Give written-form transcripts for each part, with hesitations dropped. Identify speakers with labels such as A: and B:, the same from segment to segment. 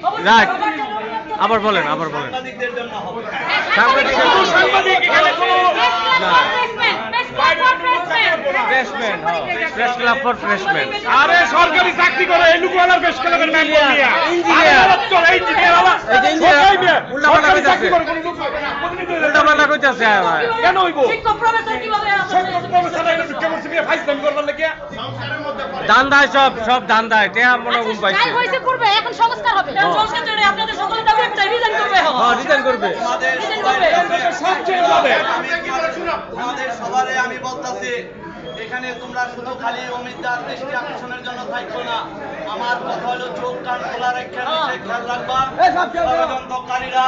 A: হবে।
B: রাইট, আবার বলেন, আবার বলেন।
C: সাংবাদিকদের জন্য হবে।
B: সাংবাদিক এখানে কোনো
A: Pressman,
B: press club for freshman.
D: আরে সরকারি চাকরি করে এই লুকুয়ালার বেশ করে ম্যান বলিয়া
B: ইঞ্জিনিয়ার।
D: চলে ইঞ্জিনিয়ার আলা
B: এই যে ইঞ্জিনিয়ার, উল্টাপাল্টা
D: সরকারি চাকরি
B: কইতাছে।
D: করে কোন লোক
B: উল্টাপাল্টা কইতাছে।
D: কেন হইব
A: শিক্ষক প্রফেসর কিভাবে
D: সরকার প্রফেসর কেমন সিমিয়া ফাইজলামি করবার লাগিয়া
B: দান্দায় সব দান্দায় টেয়া মনে ঘুম পাইছে।
A: যাই হইছে পূর্বে, এখন সংস্কার হবে। সংস্কার জন্য আপনাদের সকলের দাবি একটা, রিজাইন করবে।
B: হ্যাঁ, রিটার্ন করবে।
D: সবচেয়ে যাবে
C: আমাদের সবারে আমি বলতাছি, এখানে তোমরা শুধু খালি অমিতার দৃষ্টি আকর্ষণের জন্য থাকছো না। আমার কথা হলো চোখ কান খোলা রেখে নিচে খেয়াল রাখবা। ষড়যন্ত্রকারীরা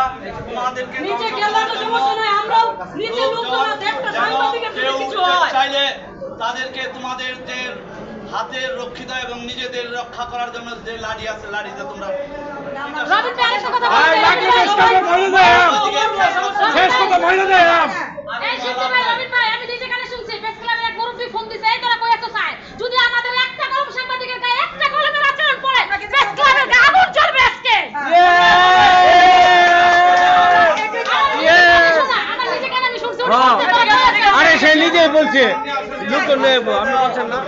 C: তোমাদেরকে
A: নিচে খেয়াল রাখলে সমস্যা নাই, আমরাও নিচে লোকজনরা দেখতে সাংবাদিকের যদি
C: কেউ
A: কিছু
C: উঠতে
A: হয়।
C: চাইলে তাদেরকে তোমাদের হাতের রক্ষিতা এবং নিজেদের রক্ষা করার জন্য যে লাঠি আছে লাঠিতে তোমরা
A: রবিন ভাই আরেকটা কথা
D: আই
A: বলতে
D: লাগলে বেশ করে বলে দেয়াম শেষ কথা বলে দেয়াম
A: এই শিল্পী ভাই, রবিন ভাই, আমি নিজে কানে শুনছি, প্রেস ক্লাবের এক মুরব্বি ফোন দিছে, এই তোরা কই এত চায়, যদি আমাদের একটা কলম সাংবাদিকের গায়ে একটা কলমের আচরণ পড়ে, প্রেস ক্লাবের গায়ে আগুন জ্বলবে আজকে। আমার নিজে কানে আমি শুনছি, উনি
B: হ্যাঁ।
A: বলতে পারে।
B: আরে সে নিজেই বলছে লোক তো নেব, আপনি বলছেন না?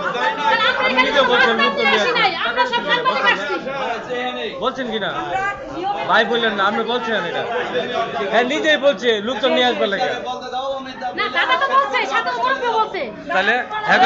A: তাহলে আমরা এখানে
B: নিজে বলছেন,
A: কোনো
B: লোক তো
A: রাস্তা নিয়ে আসি
B: নিয়ে
A: নাই, আমরা সব সাংবাদিক আসছি।
B: বলছেন কিনা? ভাই বললেন না, আপনি বলছেন এটা? হ্যাঁ, নিজেই বলছে লোক তো নিয়ে আসবে লাগে।
C: বলতে দাও অমিতা
A: না, দাদা তো বলছে, সাথে মুরব্বি বলছে।
B: তাহলে হ্যাঁ